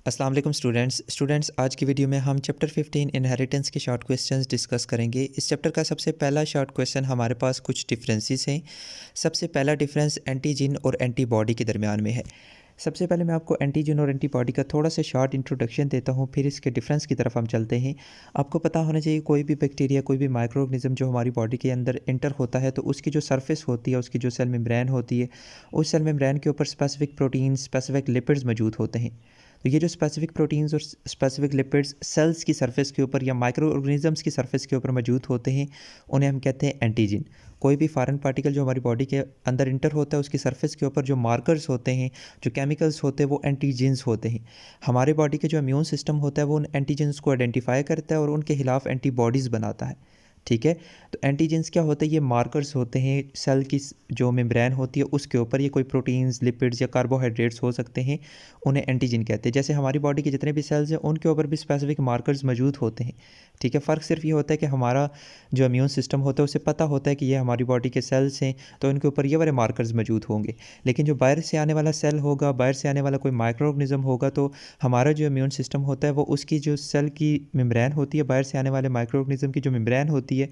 अस्सलाम वालेकुम स्टूडेंट्स आज की वीडियो में हम चैप्टर 15 इनहेरिटेंस के शॉर्ट क्वेश्चंस डिस्कस करेंगे। इस चैप्टर का सबसे पहला शॉर्ट क्वेश्चन हमारे पास कुछ डिफरेंसेस हैं। सबसे पहला डिफरेंस एंटीजन और एंटीबॉडी के दरमियान में है। सबसे पहले मैं आपको एंटीजन और एंटीबॉडी का थोड़ा सा शॉर्ट इंट्रोडक्शन देता हूँ, फिर इसके डिफरेंस की तरफ हम चलते हैं। आपको पता होना चाहिए कोई भी बैक्टीरिया, कोई भी माइक्रो ऑर्गेनिज्म जो हमारी बॉडी के अंदर इंटर होता है तो उसकी जो सरफेस होती है, उसकी जो सेल मेम्ब्रेन होती है, उस सेल मेम्ब्रेन के ऊपर स्पेसिफिक प्रोटीन, स्पेसिफिक लिपिड्स मौजूद होते हैं। तो ये जो स्पेसिफिक प्रोटीन्स और स्पेसिफिक लिपिड्स सेल्स की सरफेस के ऊपर या माइक्रो ऑर्गेनिजम्स की सरफेस के ऊपर मौजूद होते हैं, उन्हें हम कहते हैं एंटीजन। कोई भी फॉरेन पार्टिकल जो हमारी बॉडी के अंदर इंटर होता है, उसकी सरफेस के ऊपर जो मार्कर्स होते हैं, जो केमिकल्स होते हैं, वो एंटीजन्स होते हैं। हमारे बॉडी के जो इम्यून सिस्टम होता है वो उन एंटीजन्स को आइडेंटिफाई करता है और उनके खिलाफ एंटीबॉडीज़ बनाता है। ठीक है, तो एंटीजन्स क्या होते हैं? ये मार्कर्स होते हैं सेल की जो मेम्ब्रेन होती है उसके ऊपर। ये कोई प्रोटीन्स, लिपिड्स या कार्बोहाइड्रेट्स हो सकते हैं, उन्हें एंटीजन कहते हैं। जैसे हमारी बॉडी के जितने भी सेल्स हैं उनके ऊपर भी स्पेसिफिक मार्कर्स मौजूद होते हैं। ठीक है, फ़र्क सिर्फ ये होता है कि हमारा जो इम्यून सिस्टम होता है उसे पता होता है कि ये हमारी बॉडी के सेल्स हैं, तो इनके ऊपर ये वाले मार्कर्स मौजूद होंगे। लेकिन जो बाहर से आने वाला सेल होगा, बाहर से आने वाला कोई माइक्रो ऑर्गेनिज्म होगा, तो हमारा जो इम्यून सिस्टम होता है वो उसकी जो सेल की मेम्ब्रेन होती है, बाहर से आने वाले माइक्रो ऑर्गेनिज्म की जो मेम्ब्रेन होती है,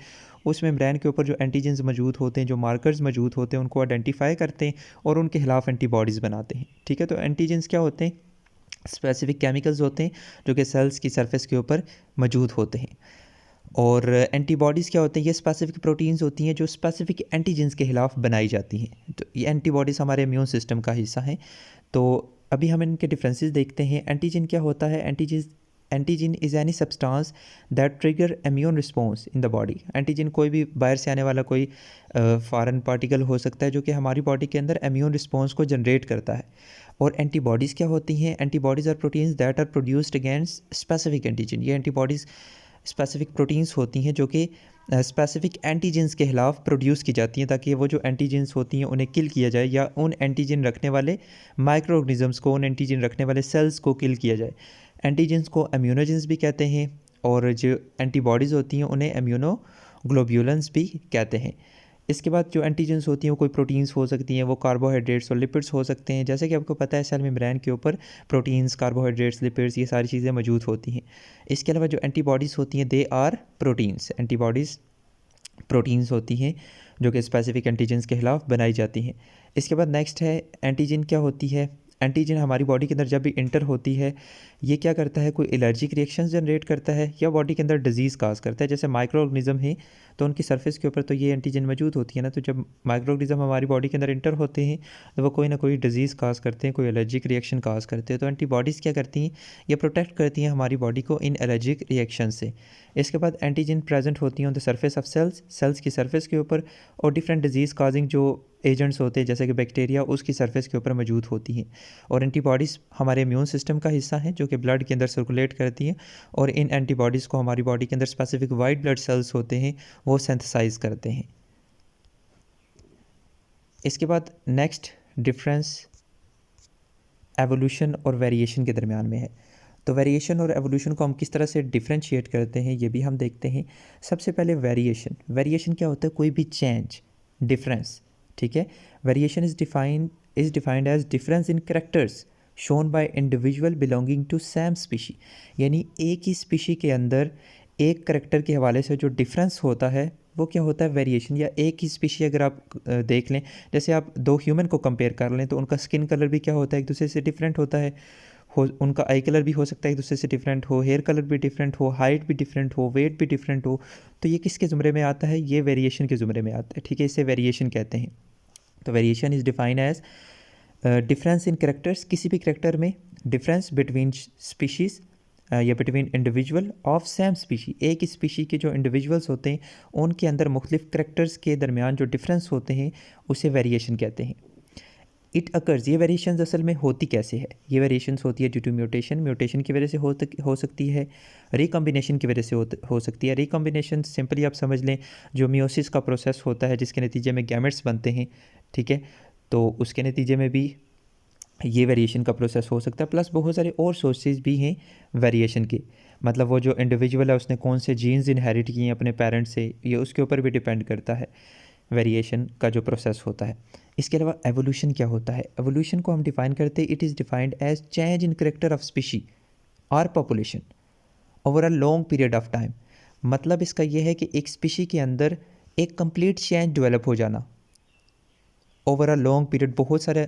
उस मेम्ब्रेन के ऊपर जो एंटीजन्स मौजूद होते हैं, जो मार्कर्स मौजूद होते हैं, उनको आइडेंटिफाई करते हैं और उनके खिलाफ एंटीबॉडीज़ बनाते हैं। ठीक है, तो एंटीजन्स क्या होते हैं? स्पेसिफिक केमिकल्स होते हैं जो कि सेल्स की सरफेस के ऊपर मौजूद होते हैं। और एंटीबॉडीज़ क्या होते हैं? ये स्पेसिफिक प्रोटीन्स होती हैं जो स्पेसिफिक एंटीजन्स के खिलाफ बनाई जाती हैं। तो ये एंटीबॉडीज़ हमारे इम्यून सिस्टम का हिस्सा हैं। तो अभी हम इनके डिफरेंसेस देखते हैं। एंटीजन क्या होता है? Antigen is any substance that trigger immune response in the body. Antigen कोई भी बाहर से आने वाला कोई फॉरेन पार्टिकल हो सकता है जो कि हमारी बॉडी के अंदर इम्यून रिस्पॉन्स को जनरेट करता है। और एंटीबॉडीज़ क्या होती हैं? Antibodies are proteins that are produced against specific antigen. ये एंटीबॉडीज़ स्पेसिफिक प्रोटीन्स होती हैं जो कि स्पेसिफिक एंटीजन्स के खिलाफ प्रोड्यूस की जाती हैं, ताकि वो जो एंटीजन्स होती हैं उन्हें किल किया जाए, या उन एंटीजन रखने वाले माइक्रो ऑर्गेनिजम्स को, उन एंटीजन रखने वाले सेल्स को किल किया जाए। एंटीजन्स को इम्यूनोजेंस भी कहते हैं और जो एंटीबॉडीज़ होती हैं उन्हें इम्यूनोग्लोब्यूलेंस भी कहते हैं। इसके बाद जो एंटीजन्स होती हैं वो कोई प्रोटीन्स हो सकती हैं, वो कार्बोहाइड्रेट्स और लिपिड्स हो सकते हैं। जैसे कि आपको पता है सेल मेम्ब्रेन के ऊपर प्रोटीन्स, कार्बोहाइड्रेट्स, लिपिड्स, ये सारी चीज़ें मौजूद होती हैं। इसके अलावा जो एंटीबॉडीज़ होती हैं they are proteins. Antibodies proteins होती हैं जो कि स्पेसिफिक एंटीजन्स के खिलाफ बनाई जाती हैं। इसके बाद नेक्स्ट है एंटीजन क्या होती है? एंटीजन हमारी बॉडी के अंदर जब भी इंटर होती है, ये क्या करता है? कोई एलर्जिक रिएक्शंस जनरेट करता है या बॉडी के अंदर डिजीज़ काज करता है। जैसे माइक्रो ऑर्गेनिज्म है तो उनकी सरफेस के ऊपर तो ये एंटीजन मौजूद होती है ना, तो जब माइक्रो ऑर्गेनिज्म हमारी बॉडी के अंदर इंटर होते हैं तो वो कोई ना कोई डिजीज़ काज करते हैं, कोई एलर्जिक रिएक्शन काज करते हैं। तो एंटीबॉडीज़ क्या करती हैं? ये प्रोटेक्ट करती हैं हमारी बॉडी को इन एलर्जिक रिएक्शन से। इसके बाद एंटीजन प्रेजेंट होती हैं on the surface of cells की सरफेस के ऊपर, और डिफरेंट डिजीज़ काजिंग जो एजेंट्स होते हैं जैसे कि बैक्टीरिया, उसकी सरफेस के ऊपर मौजूद होती हैं। और एंटीबॉडीज़ हमारे इम्यून सिस्टम का हिस्सा हैं जो कि ब्लड के अंदर सर्कुलेट करती हैं, और इन एंटीबॉडीज़ को हमारी बॉडी के अंदर स्पेसिफिक वाइट ब्लड सेल्स होते हैं वो सिंथेसाइज करते हैं। इसके बाद नेक्स्ट डिफरेंस एवोल्यूशन और वेरिएशन के दरमियान में है। तो वेरिएशन और एवोल्यूशन को हम किस तरह से डिफरेंशिएट करते हैं ये भी हम देखते हैं। सबसे पहले वेरिएशन क्या होता है? कोई भी चेंज, डिफरेंस। ठीक है, variation is defined as difference in characters shown by individual belonging to same species. यानी एक ही स्पीशी के अंदर एक करेक्टर के हवाले से जो डिफरेंस होता है वो क्या होता है? वेरिएशन। या एक ही स्पीशी अगर आप देख लें, जैसे आप दो ह्यूमन को कंपेयर कर लें तो उनका स्किन कलर भी क्या होता है? एक दूसरे से डिफरेंट होता है। उनका आई कलर भी हो सकता है एक दूसरे से डिफरेंट हो, हेयर कलर भी डिफरेंट हो, हाइट भी डिफरेंट हो, वेट भी डिफरेंट हो। तो ये किसके ज़ुमरे में आता है? ये वेरिएशन के ज़ुमरे में आता है। ठीक है, इसे वेरिएशन कहते हैं। तो variation is define as difference in characters, किसी भी करेक्टर में डिफरेंस बिटवीन स्पीशीज़ या between individual of same species. एक ही स्पीशी के जो इंडिविजुअल्स होते हैं उनके अंदर मुख्तलिफ करेक्टर्स के दरमियान जो डिफरेंस होते हैं उसे वेरिएशन कहते हैं। इट अकर्स, ये वेरिएशंस असल में होती कैसे है? ये वेरिएशंस होती है ड्यू टू म्यूटेशन की वजह से हो सकती है, रिकॉम्बिनेशन की वजह से हो सकती है। रिकॉम्बिनेशन सिंपली आप समझ लें जो मियोसिस का प्रोसेस होता है जिसके नतीजे में गैमेट्स बनते हैं। ठीक है, तो उसके नतीजे में भी ये वेरिएशन का प्रोसेस हो सकता है। प्लस बहुत सारे और सोर्सेज भी हैं वेरिएशन के, मतलब वो जो इंडिविजुअल है उसने कौन से जीन्स इनहेरिट किए हैं अपने पेरेंट्स से, ये उसके ऊपर भी डिपेंड करता है वेरिएशन का जो प्रोसेस होता है। इसके अलावा एवोल्यूशन क्या होता है? एवोल्यूशन को हम डिफ़ाइन करते हैं, it is defined as change in character of species. और population over a long period of time. मतलब इसका ये है कि एक स्पीशी के अंदर एक कंप्लीट चेंज डेवलप हो जाना ओवर अ लॉन्ग पीरियड, बहुत सारे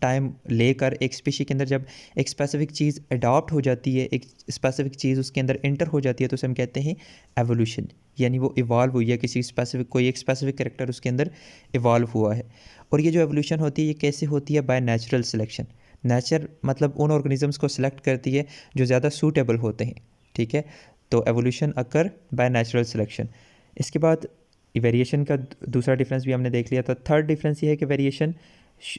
टाइम लेकर एक स्पीशी के अंदर जब एक स्पेसिफिक चीज़ अडॉप्ट हो जाती है, एक स्पेसिफिक चीज़ उसके अंदर एंटर हो जाती है, तो उसे हम कहते हैं एवोल्यूशन। यानी वो इवॉल्व हुई है, किसी स्पेसिफिक कोई एक स्पेसिफिक कैरेक्टर उसके अंदर इवॉल्व हुआ है। और ये जो एवोल्यूशन होती है ये कैसे होती है? By natural selection. नेचर मतलब उन ऑर्गेनिजम्स को सिलेक्ट करती है जो ज़्यादा सूटेबल होते हैं, ठीक है। तो evolution occur by natural selection. इसके बाद वेरिएशन का दूसरा डिफरेंस भी हमने देख लिया था। थर्ड डिफरेंस ये है कि वेरिएशन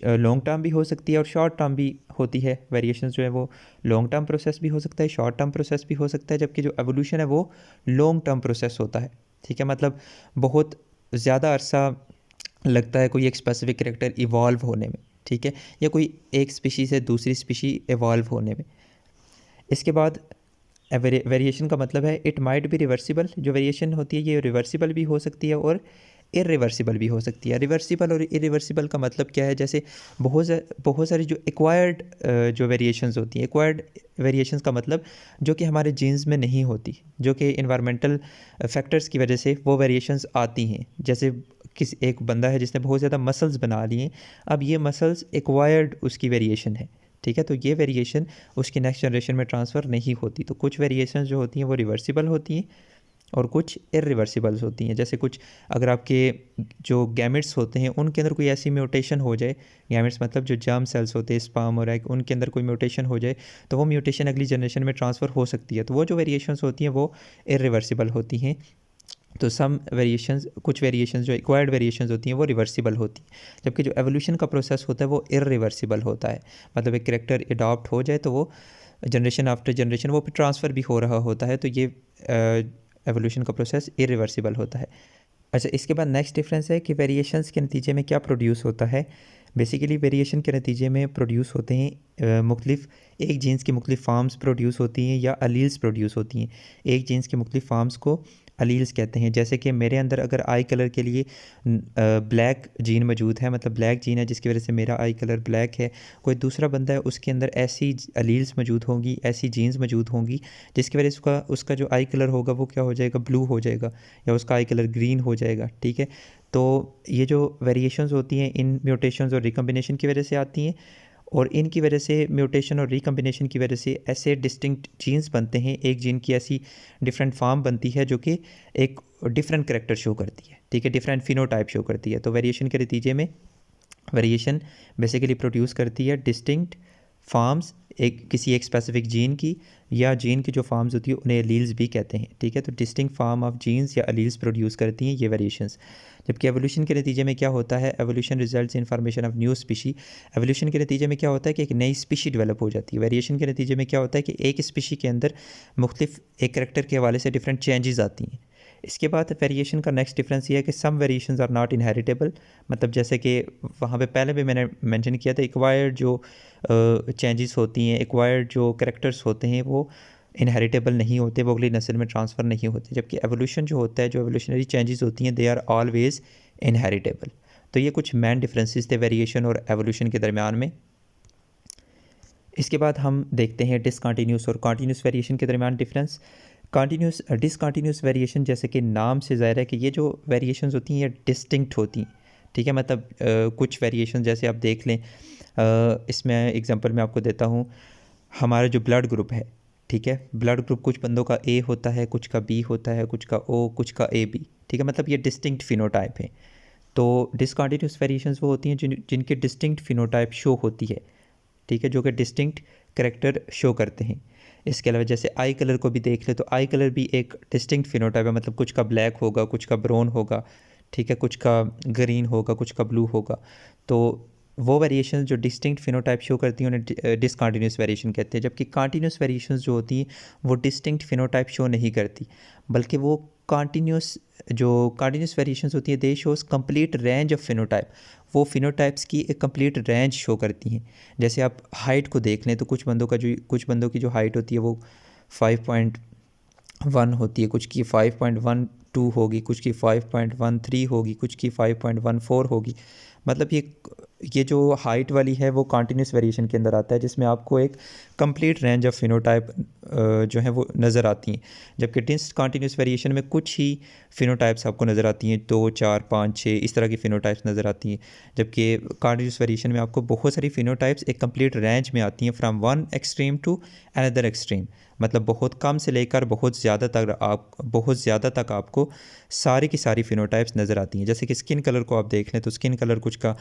लॉन्ग टर्म भी हो सकती है और शॉर्ट टर्म भी होती है। वेरिएशन जो है वो लॉन्ग टर्म प्रोसेस भी हो सकता है, शॉर्ट टर्म प्रोसेस भी हो सकता है, जबकि जो एवोल्यूशन है वो लॉन्ग टर्म प्रोसेस होता है, ठीक है। मतलब बहुत ज़्यादा अरसा लगता है कोई एक स्पेसिफिक कैरेक्टर इवॉल्व होने में, ठीक है, या कोई एक स्पीशी से दूसरी स्पीशी इवॉल्व होने में। इसके बाद वेरिएशन का मतलब है इट माइट बी रिवर्सिबल। जो वेरिएशन होती है ये रिवर्सिबल भी हो सकती है और इरिवर्सिबल भी हो सकती है। रिवर्सिबल और इरिवर्सिबल का मतलब क्या है? जैसे बहुत सारी जो एक्वायर्ड जो वेरिएशंस होती हैं, एक्वायर्ड वेरिएशंस का मतलब जो कि हमारे जीन्स में नहीं होती, जो कि इन्वायरमेंटल फैक्टर्स की वजह से वो वेरिएशंस आती हैं। जैसे किसी एक बंदा है जिसने बहुत ज़्यादा मसल्स बना लिए, अब ये मसल्स एक्वायर्ड उसकी वेरिएशन है, ठीक है। तो ये वेरिएशन उसकी नेक्स्ट जनरेशन में ट्रांसफ़र नहीं होती। तो कुछ वेरिएशन जो होती हैं वो रिवर्सिबल होती हैं और कुछ इरिवर्सिबल्स होती हैं। जैसे कुछ अगर आपके जो गैमेट्स होते हैं उनके अंदर कोई ऐसी म्यूटेशन हो जाए, गैमेट्स मतलब जो जर्म सेल्स होते हैं, स्पर्म और एग, उनके अंदर कोई म्यूटेशन हो जाए तो वो म्यूटेशन अगली जनरेशन में ट्रांसफ़र हो सकती है। तो वो जो वेरिएशंस होती हैं वो इरिवर्सिबल होती हैं। तो सम वेरिएशंस, कुछ वेरिएशंस जो एक्वायर्ड वेरिएशंस होती हैं वो रिवर्सिबल होती हैं, जबकि जो एवोल्यूशन का प्रोसेस होता है वो इरिवर्सिबल होता है। मतलब एक कैरेक्टर अडॉप्ट हो जाए तो वो जनरेशन आफ्टर जनरेशन वो ट्रांसफ़र भी हो रहा होता है, तो ये एवोल्यूशन का प्रोसेस इरिवर्सिबल होता है। अच्छा, इसके बाद नेक्स्ट डिफरेंस है कि वेरिएशंस के नतीजे में क्या प्रोड्यूस होता है। बेसिकली वेरिएशन के नतीजे में प्रोड्यूस होते हैं मुख्तलिफ एक जीन्स की मुख्तलिफ फार्म्स प्रोड्यूस होती हैं या अलील्स प्रोड्यूस होती हैं। एक जीन्स की मुख्तलिफ फार्म्स को अलील्स कहते हैं। जैसे कि मेरे अंदर अगर आई कलर के लिए ब्लैक जीन मौजूद है, मतलब ब्लैक जीन है जिसकी वजह से मेरा आई कलर ब्लैक है, कोई दूसरा बंदा है उसके अंदर ऐसी अलील्स मौजूद होंगी, ऐसी जीन्स मौजूद होंगी जिसकी वजह से उसका जो आई कलर होगा वो क्या हो जाएगा? ब्लू हो जाएगा, या उसका आई कलर ग्रीन हो जाएगा, ठीक है। तो ये जो वेरिएशंस होती हैं इन म्यूटेशंस और रिकम्बिनेशन की वजह से आती हैं, और इनकी वजह से म्यूटेशन और रिकम्बिनेशन की वजह से ऐसे डिस्टिंक्ट जीन्स बनते हैं, एक जीन की ऐसी डिफरेंट फॉर्म बनती है जो कि एक डिफरेंट कैरेक्टर शो करती है, ठीक है, डिफरेंट फिनोटाइप शो करती है। तो वेरिएशन के नतीजे में वेरिएशन बेसिकली प्रोड्यूस करती है डिस्टिंक्ट फॉर्म्स किसी एक स्पेसिफिक जीन की, या जीन की जो फॉर्म्स होती है उन्हें अलील्स भी कहते हैं, ठीक है। तो डिस्टिंक्ट फॉर्म ऑफ जीन्स या अलील्स प्रोड्यूस करती हैं ये वेरिएशंस। जबकि एवोल्यूशन के नतीजे में क्या होता है? Evolution results in formation of new species. Evolution के नतीजे में क्या होता है कि एक नई स्पीशी डेवलप हो जाती है। वेरिएशन के नतीजे में क्या होता है कि एक स्पीशी के अंदर मुख्तलिफ एक करेक्टर के हवाले से डिफरेंट चेंजेस आती हैं। इसके बाद वेरिएशन का नेक्स्ट डिफरेंस ये है कि सम वेरिएशंस आर नॉट इनहेरिटेबल। मतलब जैसे कि वहाँ पे पहले भी मैंने मेंशन किया था, एक्वायर्ड जो चेंजेस होती हैं, एक्वायर्ड जो कैरेक्टर्स होते हैं वो इनहेरिटेबल नहीं होते, वो अगली नस्ल में ट्रांसफ़र नहीं होते। जबकि एवोल्यूशन जो होता है, जो एवोल्यूशनरी चेंजेस होती हैं, दे आर ऑलवेज़ इनहेरिटेबल। तो ये कुछ मेन डिफरेंसेस थे वेरिएशन और एवोल्यूशन के दरमियान में। इसके बाद हम देखते हैं डिसकंटिन्यूस और कंटिन्यूस वेरिएशन के दरमियान डिफरेंस। डिसकंटिन्यूस वेरिएशन, जैसे कि नाम से ज़ाहिर है कि ये जो वेरिएशंस होती हैं ये डिस्टिंक्ट होती हैं, ठीक है। मतलब कुछ वेरिएशन जैसे आप देख लें, इसमें एग्जांपल मैं आपको देता हूँ। हमारा जो ब्लड ग्रुप है, ठीक है, ब्लड ग्रुप कुछ बंदों का ए होता है, कुछ का बी होता है, कुछ का ओ, कुछ का ए बी, ठीक है। मतलब ये डिस्टिंक्ट फिनोटाइप है। तो डिसकंटिन्यूस वेरिएशंस वो होती हैं जिनके डिस्टिंक्ट फिनोटाइप शो होती है, ठीक है, जो कि डिस्टिंक्ट करेक्टर शो करते हैं। इसके अलावा जैसे आई कलर को भी देख ले तो आई कलर भी एक डिस्टिंक्ट फिनोटाइप है। मतलब कुछ का ब्लैक होगा, कुछ का ब्राउन होगा, ठीक है, कुछ का ग्रीन होगा, कुछ का ब्लू होगा। तो वो वेरिएशन जो डिस्टिंक्ट फिनोटाइप शो करती हैं उन्हें डिसकंटिन्यूस वेरिएशन कहते हैं। जबकि कंटिन्यूस वेरिएशंस जो होती हैं वो डिस्टिंक्ट फिनोटाइप शो नहीं करती, बल्कि वो कंटिन्यूस वेरिएशंस होती हैं they shows complete range of phenotype. वो फिनोटाइप्स की एक कंप्लीट रेंज शो करती हैं। जैसे आप हाइट को देख लें तो कुछ बंदों की जो हाइट होती है वो 5.1 होती है, कुछ की 5.12 होगी, कुछ की 5.13 होगी, कुछ की 5.14 होगी। मतलब ये ये जो हाइट वाली है वो कंटिन्यूस वेरिएशन के अंदर आता है, जिसमें आपको एक कंप्लीट रेंज ऑफ फिनोटाइप जो है वो नज़र आती हैं। जबकि डिसकंटिन्यूस वेरिएशन में कुछ ही फिनोटाइप्स आपको नज़र आती हैं, 2 4 5 6 इस तरह की फिनोटाइप्स नज़र आती हैं। जबकि कंटिन्यूस वेरिएशन में आपको बहुत सारी फिनोटाइप्स एक कंप्लीट रेंज में आती हैं, from one extreme to another extreme. मतलब बहुत कम से लेकर बहुत ज़्यादा तक आपको सारी की सारी फिनोटाइप्स नज़र आती हैं। जैसे कि स्किन कलर को आप देख लें तो स्किन कलर कुछ का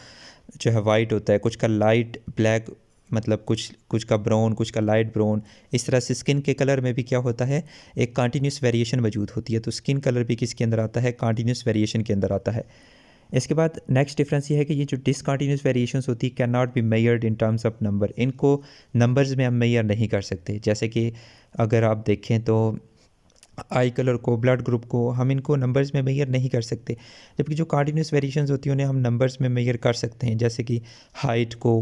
जो है वाइट होता है, कुछ का लाइट ब्लैक, मतलब कुछ का ब्राउन, कुछ का लाइट ब्राउन। इस तरह से स्किन के कलर में भी क्या होता है, एक कंटिन्यूस वेरिएशन मौजूद होती है। तो स्किन कलर भी किसके अंदर आता है, कंटिन्यूस वेरिएशन के अंदर आता है। इसके बाद नेक्स्ट डिफरेंस ये है कि ये जो डिसकंटिन्यूस वेरिएशंस होती है can not be measured in terms of number. इनको नंबर्स में हम मेजर नहीं कर सकते। जैसे कि अगर आप देखें तो आई कलर को, ब्लड ग्रुप को हम इनको नंबर्स में मेजर नहीं कर सकते, जबकि जो कंटिन्यूस वेरिएशंस होती हैं उन्हें हम नंबर्स में मेजर कर सकते हैं। जैसे कि हाइट को,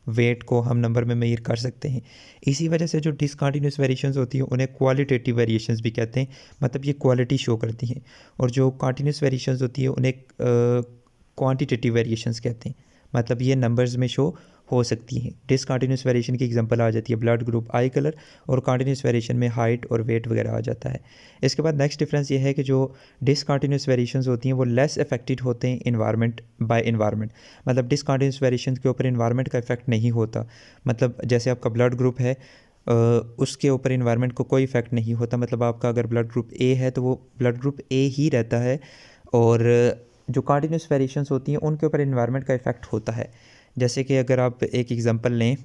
वेट को हम नंबर में मेजर कर सकते हैं। इसी वजह से जो डिसकंटिन्यूस वेरिएशंस होती हैं उन्हें क्वालिटेटिव वेरिएशंस भी कहते हैं, मतलब ये क्वालिटी शो करती हैं। और जो कंटिन्यूस वेरिएशंस होती है उन्हें क्वांटिटेटिव वेरिएशंस कहते हैं, मतलब ये नंबर्स में शो हो सकती हैं। डिसकंटिन्यूस वेरिएशन की एग्जांपल आ जाती है ब्लड ग्रुप, आई कलर, और कंटिन्यूस वेरिएशन में हाइट और वेट वगैरह आ जाता है। इसके बाद नेक्स्ट डिफरेंस ये है कि जो डिसकंटिन्यूस वेरिएशंस होती हैं वो लेस अफेक्टेड होते हैं इन्वायरमेंट। मतलब डिसकंटिन्यूस वेरिएशन के ऊपर इन्वायरमेंट का इफेक्ट नहीं होता। मतलब जैसे आपका ब्लड ग्रुप है, उसके ऊपर इन्वायरमेंट को कोई इफेक्ट नहीं होता। मतलब आपका अगर ब्लड ग्रुप ए है तो वो ब्लड ग्रुप ए ही रहता है। और जो कंटिन्यूस वेरिएशंस होती हैं उनके ऊपर इन्वायरमेंट का इफेक्ट होता है। जैसे कि अगर आप एक एग्जांपल लें,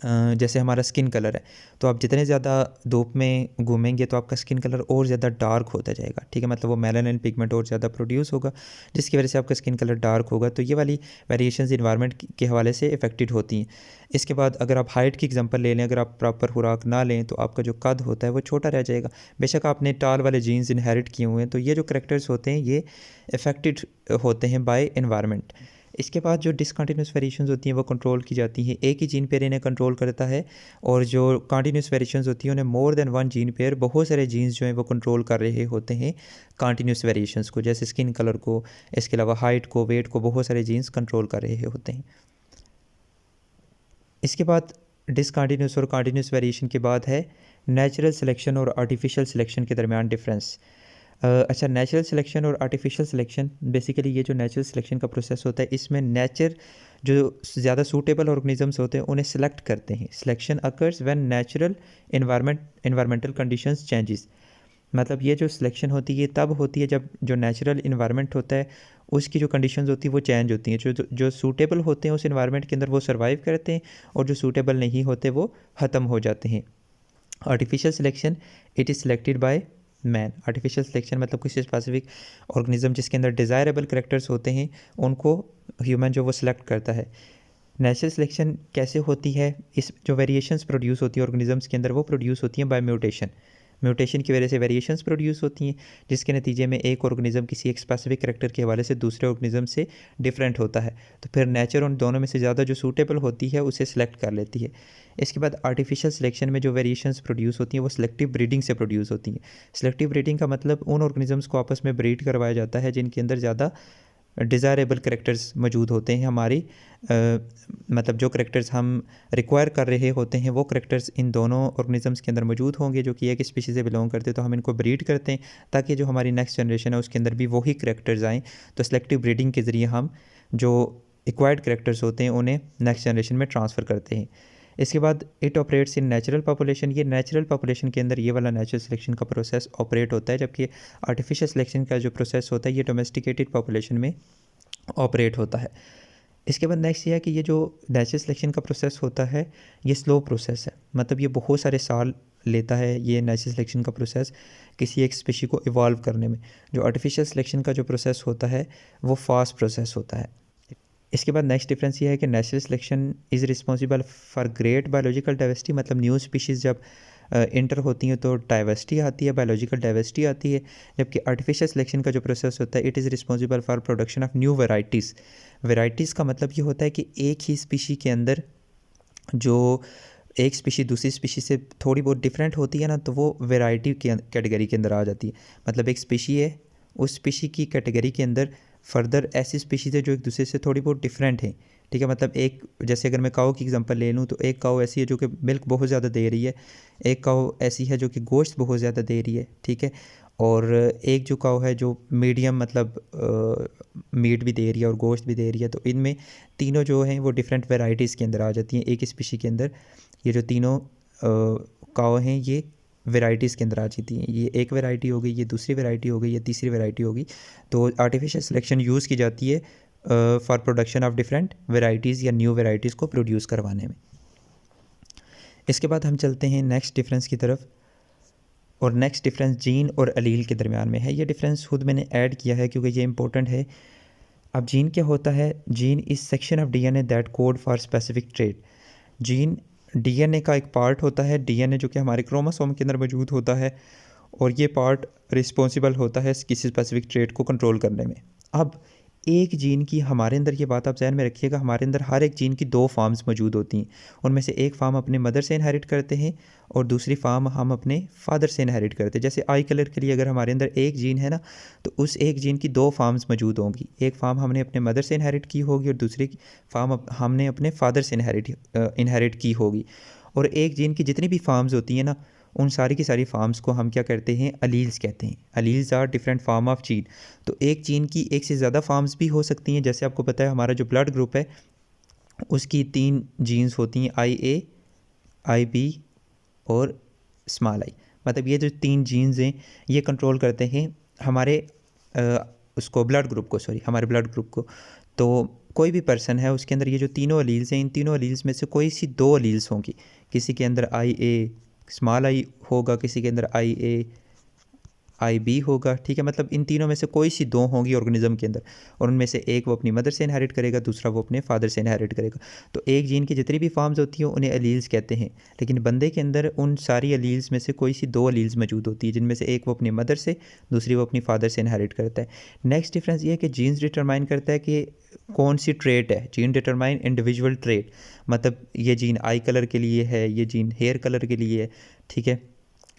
जैसे हमारा स्किन कलर है, तो आप जितने ज़्यादा धूप में घूमेंगे तो आपका स्किन कलर और ज़्यादा डार्क होता जाएगा, ठीक है। मतलब वो मेलानिन पिगमेंट और ज़्यादा प्रोड्यूस होगा, जिसकी वजह से आपका स्किन कलर डार्क होगा। तो ये वाली वेरिएशंस इन्वायरमेंट के हवाले से इफेक्टेड होती हैं। इसके बाद अगर आप हाइट की एग्जांपल ले लें, अगर आप प्रॉपर खुराक ना लें तो आपका जो कद होता है वो छोटा रह जाएगा। बेशक आपने टाल वाले जीन्स इनहेरिट किए हुए हैं, तो ये जो करेक्टर्स होते हैं ये इफेक्टेड होते हैं बाय एनवायरनमेंट। इसके बाद जो डिसकंटिन्यूस वेरिएशंस होती हैं वो कंट्रोल की जाती हैं, एक ही जीन पेयर इन्हें कंट्रोल करता है। और जो कंटिन्यूस वेरिएशंस होती हैं उन्हें more than one gene pair, बहुत सारे जीन्स जो हैं वो कंट्रोल कर रहे होते हैं कंटिन्यूस वेरिएशंस को, जैसे स्किन कलर को, इसके अलावा हाइट को, वेट को, बहुत सारे जीन्स कंट्रोल कर रहे होते हैं। इसके बाद डिसकंटिन्यूस और कंटिन्यूस वेरिएशन के बाद है नेचुरल सिलेक्शन और आर्टिफिशियल सिलेक्शन के दरमियान डिफरेंस। अच्छा, नेचुरल सिलेक्शन और आर्टिफिशियल सिलेक्शन, बेसिकली ये जो नेचुरल सिलेक्शन का प्रोसेस होता है इसमें नेचर जो ज़्यादा सूटेबल ऑर्गेनिजम्स होते हैं उन्हें सेलेक्ट करते हैं। Selection occurs when natural environmental conditions changes. मतलब ये जो सिलेक्शन होती है ये तब होती है जब जो नेचुरल इन्वायरमेंट होता है उसकी जो कंडीशंस होती है वो चेंज होती हैं। जो सूटेबल होते हैं उस इन्वायरमेंट के अंदर वो सर्वाइव करते हैं, और जो सूटेबल नहीं होते वो ख़त्म हो जाते हैं। Artificial selection, it is selected by man. Artificial selection मतलब किसी स्पेसिफिक ऑर्गेनिज्म जिसके अंदर डिज़ायरेबल करेक्टर्स होते हैं उनको ह्यूमन जो वो सिलेक्ट करता है। नेचुरल सिलेक्शन कैसे होती है, इस जो वेरिएशंस प्रोड्यूस होती है ऑर्गेनिजम्स के अंदर वो प्रोड्यूस होती हैं बाय म्यूटेशन। म्यूटेशन की वजह से वेरिएशंस प्रोड्यूस होती हैं, जिसके नतीजे में एक ऑर्गेनिज्म किसी एक स्पेसिफिक करेक्टर के हवाले से दूसरे ऑर्गेनिज्म से डिफरेंट होता है। तो फिर नेचर उन दोनों में से ज़्यादा जो सूटेबल होती है उसे सिलेक्ट कर लेती है। इसके बाद आर्टिफिशियल सिलेक्शन में जो वेरिएशंस प्रोड्यूस होती हैं वो सिलेक्टिव ब्रीडिंग से प्रोड्यूस होती हैं। सिलेक्टिव ब्रीडिंग का मतलब उन ऑर्गेनिजम्स को आपस में ब्रीड करवाया जाता है जिनके अंदर ज़्यादा डिज़ायरेबल करेक्टर्स मौजूद होते हैं। हमारी मतलब जो करेक्टर्स हम रिक्वायर कर रहे होते हैं वो करेक्टर्स इन दोनों ऑर्गेनिजम्स के अंदर मौजूद होंगे जो कि एक स्पीशीज़ से बिलोंग करते हैं। तो हम इनको ब्रीड करते हैं ताकि जो हमारी नेक्स्ट जनरेशन है उसके अंदर भी वही करेक्टर्स आएँ। तो सेलेक्टिव ब्रीडिंग के ज़रिए हम जो एक्वायर्ड करेक्टर्स होते हैं उन्हें नेक्स्ट जनरेशन में ट्रांसफ़र करते हैं। इसके बाद it operates in natural population. ये नेचुरल पॉपुलेशन के अंदर ये वाला नेचुरल सिलेक्शन का प्रोसेस ऑपरेट होता है, जबकि आर्टिफिशियल सिलेक्शन का जो प्रोसेस होता है ये डोमेस्टिकेटेड पॉपुलेशन में ऑपरेट होता है। इसके बाद नेक्स्ट ये है कि ये जो नेचुरल सिलेक्शन का प्रोसेस होता है ये स्लो प्रोसेस है, मतलब ये बहुत सारे साल लेता है ये नेचुरल सिलेक्शन का प्रोसेस किसी एक स्पीशी को इवॉल्व करने में। जो आर्टिफिशियल सिलेक्शन का जो प्रोसेस होता है वो फास्ट प्रोसेस होता है। इसके बाद नेक्स्ट डिफरेंस ये है कि natural selection is responsible for great biological diversity. मतलब न्यू स्पीशीज़ जब इंटर होती हैं तो डाइवर्सिटी आती है, बायोलॉजिकल डाइवर्सिटी आती है। जबकि आर्टिफिशियल सिलेक्शन का जो प्रोसेस होता है it is responsible for production of new varieties. Varieties का मतलब ये होता है कि एक ही स्पीशी के अंदर जो एक स्पीशी दूसरी स्पीशी से थोड़ी बहुत डिफरेंट होती है ना, तो वो वेराइटी की कैटेगरी के अंदर आ जाती है। मतलब एक स्पीशी है, उस स्पीशी की कैटेगरी के अंदर फर्दर ऐसी स्पीशीज़ है जो एक दूसरे से थोड़ी बहुत डिफरेंट हैं, ठीक है। मतलब एक, जैसे अगर मैं काऊ की एग्जांपल ले लूँ तो एक काऊ ऐसी है जो कि मिल्क बहुत ज़्यादा दे रही है, एक काऊ ऐसी है जो कि गोश्त बहुत ज़्यादा दे रही है, ठीक है। और एक जो काऊ है जो मीडियम मतलब मीट भी दे रही है और गोश्त भी दे रही है। तो इनमें तीनों जो हैं वो डिफरेंट वेराइटीज़ के अंदर आ जाती हैं एक स्पीशी के अंदर। ये जो तीनों काऊ हैं ये वेराइटीज़ के अंदर आ जाती हैं। ये एक वैरायटी हो गई, ये दूसरी वैरायटी हो गई, ये तीसरी वैरायटी होगी। तो आर्टिफिशियल सिलेक्शन यूज़ की जाती है for production of different varieties या न्यू वेराइटीज़ को प्रोड्यूस करवाने में। इसके बाद हम चलते हैं नेक्स्ट डिफरेंस की तरफ, और नेक्स्ट डिफरेंस जीन और अलील के दरमियान में है। ये डिफरेंस खुद मैंने ऐड किया है क्योंकि ये इंपॉर्टेंट है। अब जीन क्या होता है? Gene is section of DNA that code for specific trait. Gene DNA का एक पार्ट होता है, डीएनए जो कि हमारे क्रोमोसोम के अंदर मौजूद होता है, और ये पार्ट रिस्पॉन्सिबल होता है किसी स्पेसिफिक ट्रेट को कंट्रोल करने में। अब एक जीन की, हमारे अंदर ये बात आप ज़हन में रखिएगा, हमारे अंदर हर एक जीन की दो फार्म्स मौजूद होती हैं। उनमें से एक फार्म अपने मदर से इनहेरिट करते हैं और दूसरी फार्म हम अपने फादर से इनहेरिट करते हैं। जैसे आई कलर के लिए अगर हमारे अंदर एक जीन है ना, तो उस एक जीन की दो फार्म्स मौजूद होंगी। एक फार्म हमने अपने मदर से इनहेरिट की होगी और दूसरी फार्म हमने अपने फादर से इनहेरिट की होगी। और एक जीन की जितनी भी फार्म्स होती हैं ना, उन सारी की सारी फार्म्स को हम क्या कहते हैं? अलील्स कहते हैं। Alleles are different form of gene. तो एक जीन की एक से ज़्यादा फार्म्स भी हो सकती हैं। जैसे आपको पता है हमारा जो ब्लड ग्रुप है उसकी 3 जीन्स होती हैं, IA, IB और स्मॉल आई। मतलब ये जो 3 जीन्स हैं ये कंट्रोल करते हैं हमारे उसको ब्लड ग्रुप को, सॉरी, हमारे ब्लड ग्रुप को। तो कोई भी पर्सन है उसके अंदर ये जो तीनों अलील्स हैं, इन तीनों अलील्स में से कोई सी 2 अलील्स होंगी। किसी के अंदर IA स्मॉल आई होगा, किसी के अंदर IA IB होगा, ठीक है। मतलब इन तीनों में से कोई सी 2 होंगी ऑर्गेनिज्म के अंदर, और उनमें से एक वो अपनी मदर से इनहेरिट करेगा, दूसरा वो अपने फादर से इनहेरिट करेगा। तो एक जीन की जितनी भी फॉर्म्स होती हैं उन्हें अलील्स कहते हैं। लेकिन बंदे के अंदर उन सारी अलील्स में से कोई सी 2 अलील्स मौजूद होती है, जिनमें से एक वो अपनी मदर से, दूसरी वो अपनी फादर से इनहेरिट करता है। नेक्स्ट डिफरेंस ये है कि जीन्स डिटरमाइन करता है कि कौन सी ट्रेट है। जीन डिटरमाइन इंडिविजुअल ट्रेट, मतलब ये जीन आई कलर के लिए है, ये जीन हेयर कलर के लिए है, ठीक है,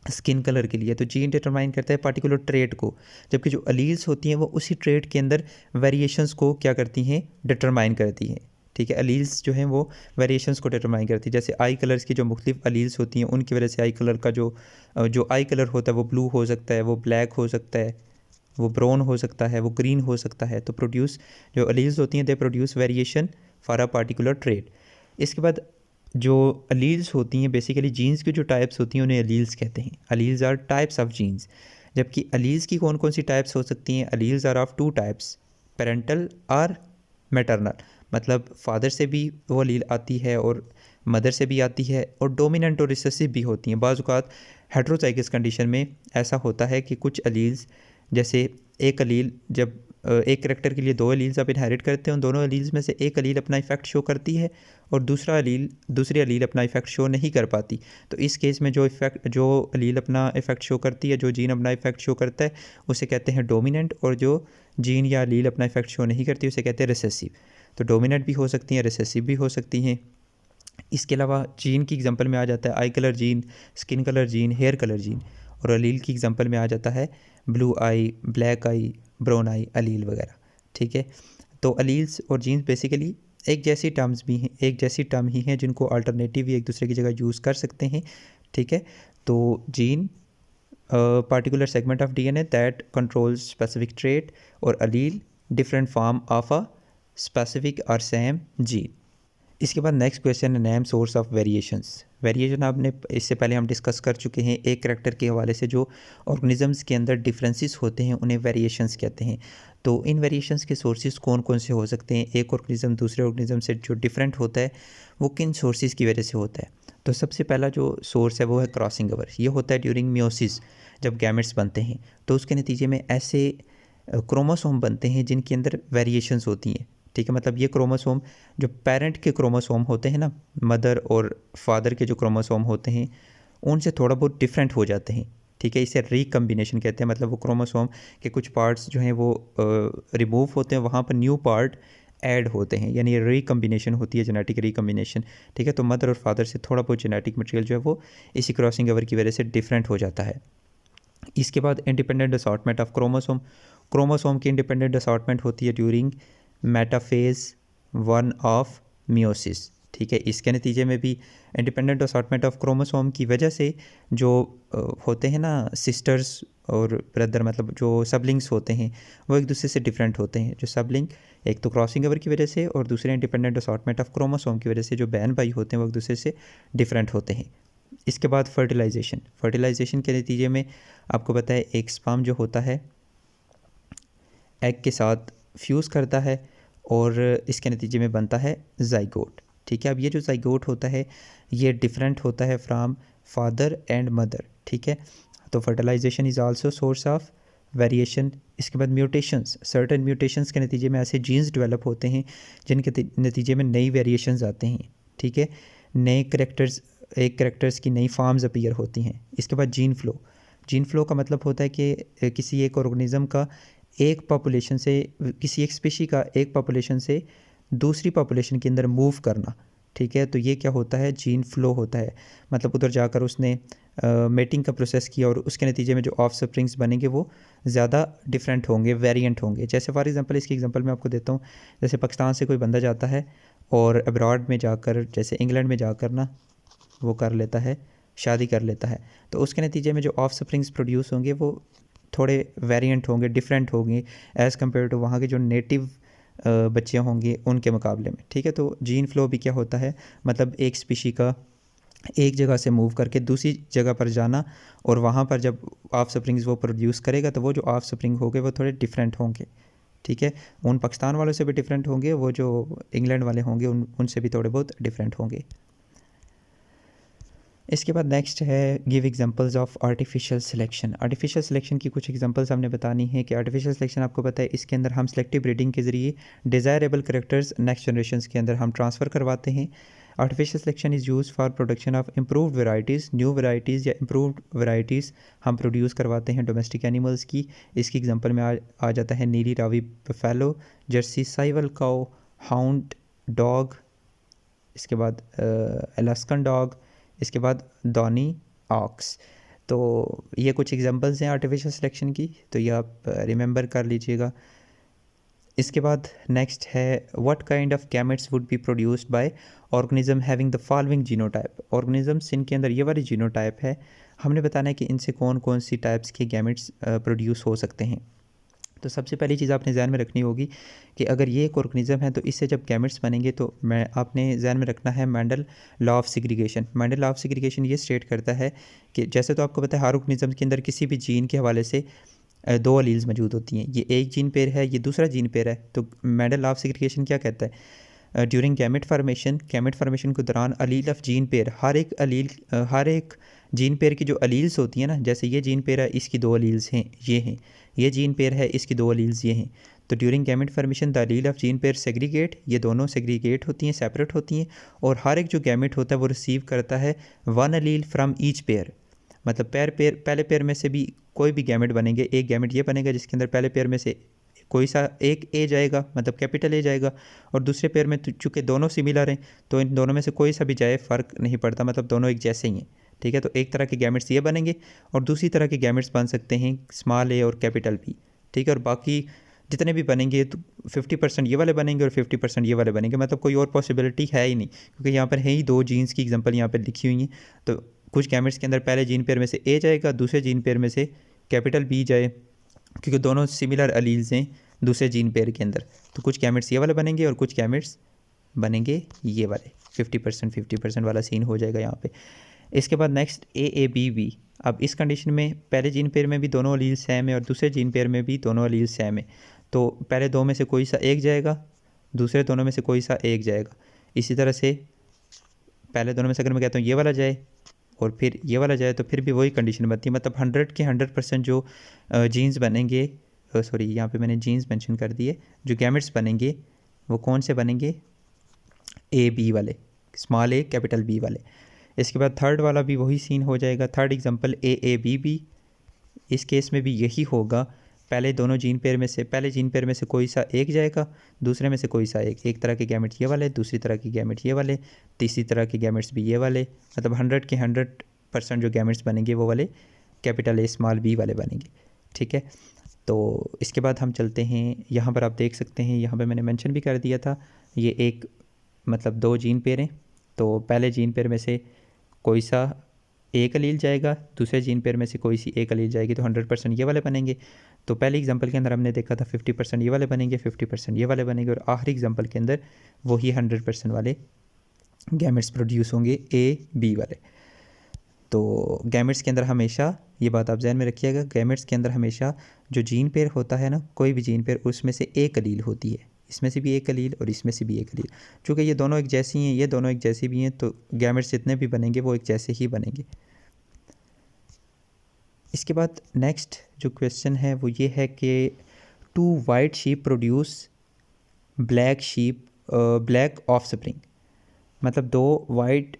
स्किन कलर के लिए। तो जीन डिटरमाइन करता है पार्टिकुलर ट्रेट को, जबकि जो अलील्स होती हैं वो उसी ट्रेट के अंदर वेरिएशंस को क्या करती हैं? डिटरमाइन करती हैं, ठीक है। अलील्स जो हैं वो वेरिएशंस को डिटरमाइन करती है। जैसे आई कलर्स की जो मुख्तलिफ अलील्स होती हैं उनकी वजह से आई कलर का जो आई कलर होता है वो ब्लू हो सकता है, वो ब्लैक हो सकता है, वो ब्राउन हो सकता है, वो ग्रीन हो सकता है। तो प्रोड्यूस जो अलील्स होती हैं they produce variation for a particular trait. इसके बाद जो अलील्स होती हैं, बेसिकली जीन्स की जो टाइप्स होती हैं उन्हें अलील्स कहते हैं। Alleles are types of genes. जबकि अलील्स की कौन कौन सी टाइप्स हो सकती हैं? Alleles are of 2 types, parental और मैटरनल। मतलब फादर से भी वो अलील आती है और मदर से भी आती है, और डोमिनेंट और रिसेसिव भी होती हैं। बाज़ औक़ात हेटेरोज़ाइगस कंडीशन में ऐसा होता है कि कुछ अलील्स, जैसे एक अलील जब एक करैक्टर के लिए 2 अलील्स आप इनहेरिट करते हैं, उन दोनों अलील्स में से एक अलील अपना इफ़ेक्ट शो करती है और दूसरी अलील अपना इफ़ेक्ट शो नहीं कर पाती। तो इस केस में जो अलील अपना इफ़ेक्ट शो करती है, जो जीन अपना इफ़ेक्ट शो करता है, उसे कहते हैं डोमिनेंट, और जो जीन या अलील अपना इफ़ेक्ट शो नहीं करती उसे कहते हैं रिसेसिव। तो डोमिनेंट भी हो सकती हैं, रिसेसिव भी हो सकती हैं। इसके अलावा जीन की एग्जांपल में आ जाता है eye colour gene, skin colour gene, hair colour gene, और अलील की एग्जांपल में आ जाता है blue eye, black eye, brown eye allele वगैरह, ठीक है। तो अलील्स और जीन्स बेसिकली एक जैसी टर्म्स भी हैं, एक जैसी टर्म ही हैं जिनको अल्टरनेटिव एक दूसरे की जगह यूज़ कर सकते हैं, ठीक है। तो gene particular segment of DNA that controls specific trait, और allele different form of a specific और सेम जीन। इसके बाद नेक्स्ट क्वेश्चन है name source of variations. Variation आपने इससे पहले हम डिस्कस कर चुके हैं। एक करैक्टर के हवाले से जो ऑर्गेनिजम्स के अंदर डिफरेंसेस होते हैं उन्हें वेरिएशंस कहते हैं। तो इन वेरिएशंस के सोर्सेज कौन कौन से हो सकते हैं? एक ऑर्गेनिज्म दूसरे ऑर्गेनिज्म से जो डिफरेंट होता है वो किन सोर्सेज की वजह से होता है? तो सबसे पहला जो सोर्स है वो है क्रॉसिंग ओवर। ये होता है ड्यूरिंग मियोसिस, जब गैमेट्स बनते हैं तो उसके नतीजे में ऐसे क्रोमोसोम बनते हैं जिनके अंदर वेरिएशंस होती हैं, ठीक है। मतलब ये क्रोमोसोम जो पेरेंट के क्रोमोसोम होते हैं ना, मदर और फादर के जो क्रोमोसोम होते हैं उनसे थोड़ा बहुत डिफरेंट हो जाते हैं, ठीक है। इसे रिकम्बिनेशन कहते हैं। मतलब वो क्रोमोसोम के कुछ पार्ट्स जो हैं वो रिमूव होते हैं, वहाँ पर न्यू पार्ट ऐड होते हैं, यानी रिकम्बिनेशन होती है, जेनेटिक रिकम्बिनेशन, ठीक है। तो मदर और फादर से थोड़ा बहुत जेनेटिक मटेरियल जो है वो इसी क्रॉसिंग ओवर की वजह से डिफरेंट हो जाता है। इसके बाद independent assortment of chromosome. Chromosome की इंडिपेंडेंट असॉर्टमेंट होती है during metaphase, one of meiosis. ठीक है, इसके नतीजे में भी इंडिपेंडेंट असॉर्टमेंट ऑफ क्रोमोसोम की वजह से जो होते हैं ना सिस्टर्स और ब्रदर, मतलब जो सबलिंग्स होते हैं वो एक दूसरे से डिफरेंट होते हैं। जो सबलिंग एक तो क्रॉसिंग ओवर की वजह से और दूसरे इंडिपेंडेंट असॉर्टमेंट ऑफ क्रोमोसोम की वजह से जो बहन भाई होते हैं वो एक दूसरे से डिफरेंट होते हैं। इसके बाद फर्टिलाइजेशन के नतीजे में आपको पता है एक स्पर्म जो होता है एग के साथ फ्यूज़ करता है और इसके नतीजे में बनता है ज़ाइगोट। ठीक है, अब ये जो ज़ाइगोट होता है ये डिफरेंट होता है फ्राम फादर एंड मदर। ठीक है, तो fertilisation is also source of variation. इसके बाद म्यूटेशंस, सर्टेन म्यूटेशंस के नतीजे में ऐसे जीन्स डेवलप होते हैं जिनके नतीजे में नई वेरिएशंस आते हैं। ठीक है, नए करेक्टर्स, एक करेक्टर्स की नई फॉर्म्स अपीयर होती हैं। इसके बाद जीन फ्लो का मतलब होता है कि किसी एक ऑर्गेनिज्म का एक पॉपुलेशन से, किसी एक स्पीशी का एक पॉपुलेशन से दूसरी पॉपुलेशन के अंदर मूव करना। ठीक है, तो ये क्या होता है, जीन फ्लो होता है। मतलब उधर जाकर उसने मेटिंग का प्रोसेस किया और उसके नतीजे में जो ऑफ स्प्रिंग्स बनेंगे वो ज़्यादा डिफरेंट होंगे, वेरिएंट होंगे। जैसे फॉर एग्जांपल, इसकी एग्जांपल मैं आपको देता हूँ। जैसे पाकिस्तान से कोई बंदा जाता है और अब्रॉड में जाकर, जैसे इंग्लैंड में जाकर ना वो कर लेता है, शादी कर लेता है, तो उसके नतीजे में जो ऑफ स्प्रिंग्स प्रोड्यूस होंगे वो थोड़े वेरिएंट होंगे, डिफरेंट होंगे एज़ कम्पेयर टू वहाँ के जो नेटिव बच्चे होंगे उनके मुकाबले में। ठीक है, तो जीन फ्लो भी क्या होता है, मतलब एक स्पीशी का एक जगह से मूव करके दूसरी जगह पर जाना और वहाँ पर जब ऑफ स्प्रिंग्स वो प्रोड्यूस करेगा तो वो जो ऑफ स्प्रिंग होंगे वो थोड़े डिफरेंट होंगे। ठीक है, उन पाकिस्तान वालों से भी डिफरेंट होंगे, वो जो इंग्लैंड वाले होंगे उनसे भी थोड़े बहुत डिफरेंट होंगे। इसके बाद नेक्स्ट है give examples of artificial selection. Artificial selection की कुछ एग्जांपल्स हमने बतानी है कि आर्टिफिशियल सिलेक्शन आपको पता है इसके अंदर हम सेलेक्टिव ब्रीडिंग के ज़रिए डिज़ायरेबल करेक्टर्स नेक्स्ट जनरेशन के अंदर हम ट्रांसफ़र करवाते हैं। Artificial selection is use for production of improved varieties, new varieties या इम्प्रूव्ड वैरायटीज़ हम प्रोड्यूस करवाते हैं डोमेस्टिक एनिमल्स की। इसकी एग्जांपल में आ जाता है नीली Ravi buffalo, Jersey Sahiwal cow, hound dog, इसके बाद अलास्कन डॉग, इसके बाद डॉनी ऑक्स। तो ये कुछ एग्जांपल्स हैं आर्टिफिशियल सिलेक्शन की, तो ये आप रिमेंबर कर लीजिएगा। इसके बाद नेक्स्ट है what kind of gametes would be produced by organism having the following genotype. Organisms जिनके अंदर ये वाली जीनोटाइप है, हमने बताना है कि इनसे कौन कौन सी टाइप्स के गैमेट्स प्रोड्यूस हो सकते हैं। तो सबसे पहली चीज़ आपने ध्यान में रखनी होगी कि अगर ये एक ऑर्गेनिज्म है तो इससे जब गैमेट्स बनेंगे तो आपने ध्यान में रखना है Mendel law of segregation. Mendel law of segregation ये स्टेट करता है कि जैसे तो आपको पता है हर ऑर्गेनिज्म के अंदर किसी भी जीन के हवाले से दो अलील्स मौजूद होती हैं। ये एक जीन पेयर है, ये दूसरा जीन पेयर है। तो मेंडल लॉ ऑफ सेग्रीगेशन क्या कहता है, ड्यूरिंग गैमेट फार्मेशन के दौरान अलील ऑफ जीन पेयर, हर एक जीन पेयर की जो अलील्स होती हैं ना, जैसे ये जीन पेयर है इसकी दो अलील्स हैं, ये हैं, ये जीन पेयर है इसकी दो अलील्स ये हैं। तो during gamete formation the Aleel of gene pair segregate, ये दोनों सेग्रीगेट होती हैं, सेपरेट होती हैं, और हर एक जो गैमेट होता है वो रिसीव करता है one Aleel from each pair. मतलब पहले पेयर में से भी कोई भी गैमेट बनेंगे, एक गैमेट ये बनेगा जिसके अंदर पहले पेयर में से कोई सा एक ए जाएगा, मतलब कैपिटल ए जाएगा, और दूसरे पेयर में चूँकि दोनों सिमिलर हैं तो इन दोनों में से कोई सा भी जाए फ़र्क नहीं पड़ता, मतलब दोनों एक जैसे ही हैं। ठीक है, तो एक तरह के गैमेट्स ये बनेंगे और दूसरी तरह के गैमेट्स बन सकते हैं स्मॉल ए और कैपिटल बी। ठीक है, और बाकी जितने भी बनेंगे तो 50% ये वाले बनेंगे और 50% ये वाले बनेंगे, मतलब कोई और पॉसिबिलिटी है ही नहीं, क्योंकि यहाँ पर है ही दो जीन्स की एग्जांपल यहाँ पर लिखी हुई हैं। तो कुछ गैमेट्स के अंदर पहले जीन पेयर में से ए जाएगा, दूसरे जीन पेयर में से कैपिटल बी जाए, क्योंकि दोनों सिमिलर अलील्स हैं दूसरे जीन पेयर के अंदर। तो कुछ गैमेट्स ये वाले बनेंगे और कुछ गैमेट्स बनेंगे ये वाले, 50% वाला सीन हो जाएगा यहाँ पे। इसके बाद नेक्स्ट ए बी बी। अब इस कंडीशन में पहले जीन पेयर में भी दोनों अलील सेम है और दूसरे जीन पेयर में भी दोनों अलील सेम है, तो पहले दो में से कोई सा एक जाएगा, दूसरे दोनों में से कोई सा एक जाएगा। इसी तरह से पहले दोनों में से अगर मैं कहता हूँ ये वाला जाए और फिर ये वाला जाए तो फिर भी वही कंडीशन बनती है, मतलब 100 के 100% जो जीन्स बनेंगे, सॉरी यहाँ पे मैंने जीन्स मेंशन कर दिए, जो गैमेट्स बनेंगे वो कौन से बनेंगे, ए बी वाले, स्मॉल ए कैपिटल बी वाले। इसके बाद थर्ड वाला भी वही सीन हो जाएगा, third example A B B. इस केस में भी यही होगा, पहले दोनों जीन पेयर में से, पहले जीन पेयर में से कोई सा एक जाएगा, दूसरे में से कोई सा एक तरह के गैमेट्स ये वाले, दूसरी तरह के गैमेट्स ये वाले, तीसरी तरह के गैमेट्स भी ये वाले, मतलब 100 के 100% जो गैमेट्स बनेंगे वो वाले कैपिटल ए स्मॉल बी वाले बनेंगे। ठीक है, तो इसके बाद हम चलते हैं, यहाँ पर आप देख सकते हैं, यहाँ पे मैंने मेंशन भी कर दिया था, ये एक मतलब 2 जीन पेयर हैं। तो पहले जीन पेयर में से कोई सा एक एलील जाएगा, दूसरे जीन पेयर में से कोई सी एक एलील जाएगी, तो 100% ये वाले बनेंगे। तो पहले एग्जांपल के अंदर हमने देखा था 50% ये वाले बनेंगे, 50% ये वाले बनेंगे, और आखिरी एग्जांपल के अंदर वही 100% वाले गैमेट्स प्रोड्यूस होंगे, ए बी वाले। तो गैमेट्स के अंदर हमेशा ये बात आप जहन में रखिएगा, गैमेट्स के अंदर हमेशा जो जीन पेयर होता है ना, कोई भी जीन पेयर, उसमें से एक एलील होती है, इसमें से भी एक एलील और इसमें से भी एक एलील। चूँकि ये दोनों एक जैसी हैं, ये दोनों एक जैसी भी हैं, तो गैमेट्स जितने भी बनेंगे वो एक जैसे ही बनेंगे। इसके बाद नेक्स्ट जो क्वेश्चन है वो ये है कि 2 white sheep produce black offspring. मतलब 2 वाइट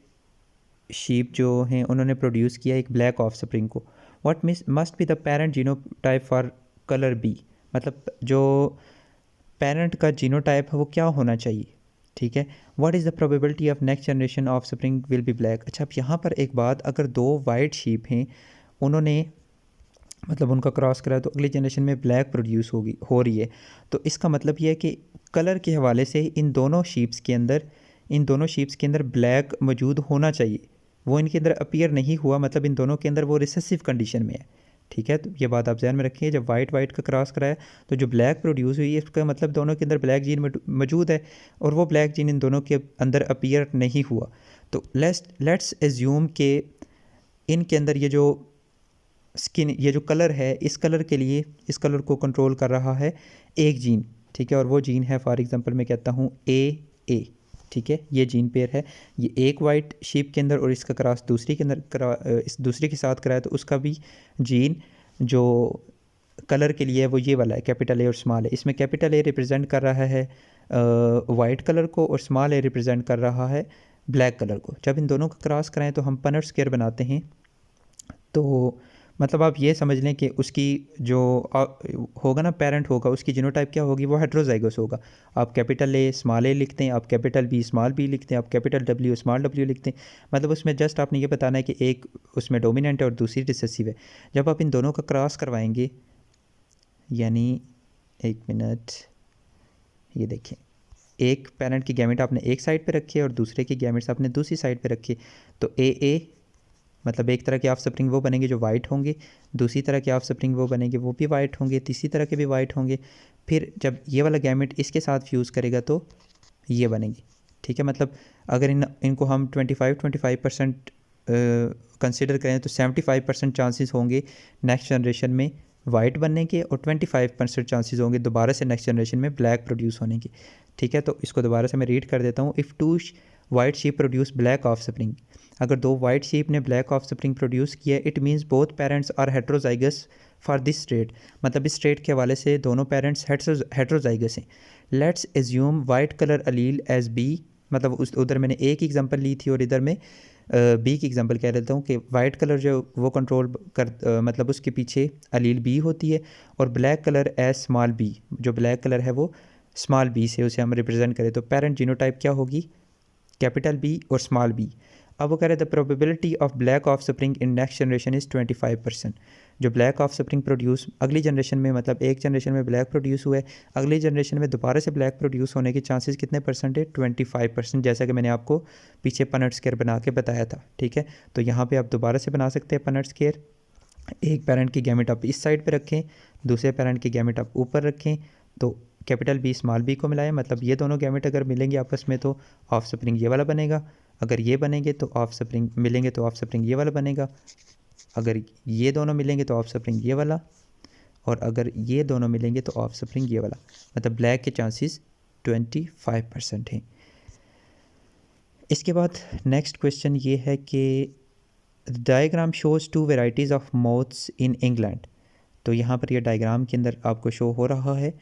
शीप जो हैं उन्होंने प्रोड्यूस किया एक ब्लैक ऑफस्प्रिंग को। What must be the parent genotype for colour B. मतलब जो पेरेंट का जीनोटाइप है वो क्या होना चाहिए, ठीक है। What is the probability of next generation offspring will be black. अच्छा, अब यहाँ पर एक बात, अगर 2 वाइट शीप हैं, उन्होंने मतलब उनका क्रॉस करा तो अगली जनरेशन में ब्लैक प्रोड्यूस हो रही है, तो इसका मतलब ये है कि कलर के हवाले से इन दोनों शीप्स के अंदर ब्लैक मौजूद होना चाहिए। वो इनके अंदर अपीयर नहीं हुआ, मतलब इन दोनों के अंदर वो रिसेसिव कंडीशन में है, ठीक है। तो ये बात आप ध्यान में रखिए, जब वाइट का क्रॉस कराया तो जो ब्लैक प्रोड्यूस हुई है, इसका मतलब दोनों के अंदर ब्लैक जीन मौजूद है, और वो ब्लैक जीन इन दोनों के अंदर अपीयर नहीं हुआ। तो लेट्स एज्यूम के इनके अंदर ये जो स्किन, ये जो कलर है, इस कलर के लिए इस कलर को कंट्रोल कर रहा है एक जीन, ठीक है। और वो जीन है, फॉर एग्जांपल मैं कहता हूँ ए, ठीक है। ये जीन पेयर है, ये एक वाइट शीप के अंदर, और इसका क्रॉस दूसरी के अंदर इस दूसरी के साथ कराया, तो उसका भी जीन जो कलर के लिए है वो ये वाला है, कैपिटल ए और स्मॉल ए। इसमें कैपिटल ए रिप्रेजेंट कर रहा है वाइट कलर को, और स्मॉल ए रिप्रेजेंट कर रहा है ब्लैक कलर को। जब इन दोनों का क्रॉस कराएं तो हम पनट स्क्वायर बनाते हैं। तो मतलब आप ये समझ लें कि उसकी जो होगा ना, पेरेंट होगा, उसकी जीनोटाइप क्या होगी, वो हेट्रोजाइगस होगा। आप कैपिटल ए स्मॉल ए लिखते हैं, आप कैपिटल बी स्मॉल बी लिखते हैं, आप कैपिटल डब्ल्यू स्मॉल डब्ल्यू लिखते हैं। मतलब उसमें जस्ट आपने ये बताना है कि एक उसमें डोमिनेंट है और दूसरी रिसेसिव है। जब आप इन दोनों का क्रॉस करवाएंगे, यानी एक मिनट, ये देखें, एक पेरेंट की गैमेट आपने एक साइड पे रखी है और दूसरे की गैमेट्स आपने दूसरी साइड पे रखी, तो ए मतलब एक तरह के ऑफस्प्रिंग वो बनेंगे जो वाइट होंगे, दूसरी तरह के ऑफस्प्रिंग वो बनेंगे वो भी वाइट होंगे, तीसरी तरह के भी वाइट होंगे। फिर जब ये वाला गैमेट इसके साथ फ्यूज़ करेगा तो ये बनेंगे, ठीक है। मतलब अगर इनको हम 25% कंसिडर करें तो 75% चांसेस होंगे नेक्स्ट जनरेशन में वाइट बनने के, और 25% चांसेस होंगे दोबारा से नेक्स्ट जनरेशन में ब्लैक प्रोड्यूस होने के, ठीक है। तो इसको दोबारा से मैं रीड कर देता हूँ। If 2 white sheep produce black offspring, अगर 2 वाइट शीप ने ब्लैक ऑफस्प्रिंग प्रोड्यूस किया, it means both parents are heterozygous for this trait. मतलब इस ट्रेट के हवाले से दोनों पेरेंट्स हेट्रोजाइगस हैं। Let's assume white colour allele as B. मतलब उधर मैंने एक एग्जांपल ली थी और इधर में बी की एग्जांपल कह देता हूँ कि वाइट कलर जो वो कंट्रोल कर मतलब उसके पीछे अलील बी होती है, और black colour as small B, जो ब्लैक कलर है वो स्मॉल बी से उसे हम रिप्रेजेंट करें, तो पेरेंट जीनोटाइप क्या होगी, कैपिटल बी और स्मॉल बी। अब वो कह रहे the probability of black offspring in next generation is 25%। जो ब्लैक ऑफस्प्रिंग प्रोड्यूस अगली जनरेशन में, मतलब एक जनरेशन में ब्लैक प्रोड्यूस हुआ है, अगली जनरेशन में दोबारा से ब्लैक प्रोड्यूस होने के चांसेस कितने परसेंट है, 25%, जैसा कि मैंने आपको पीछे पनट स्क्वायर बना के बताया था, ठीक है। तो यहाँ पे आप दोबारा से बना सकते हैं पनट स्क्वायर। एक पेरेंट की गैमेट आप इस साइड पे रखें, दूसरे पेरेंट की गैमेट आप ऊपर रखें, तो कैपिटल बी स्मॉल बी को मिलाएं। मतलब ये दोनों गैमेट अगर मिलेंगे आपस में तो ऑफस्प्रिंग ये वाला बनेगा, अगर ये बनेंगे तो ऑफस्प्रिंग मिलेंगे तो ऑफस्प्रिंग ये वाला बनेगा, अगर ये दोनों मिलेंगे तो ऑफस्प्रिंग ये वाला, और अगर ये दोनों मिलेंगे तो ऑफस्प्रिंग ये वाला। मतलब ब्लैक के चांसेस 25% हैं। इसके बाद नेक्स्ट क्वेश्चन ये है कि diagram shows 2 varieties of moths in England. तो यहाँ पर ये डायग्राम के अंदर आपको शो हो रहा है,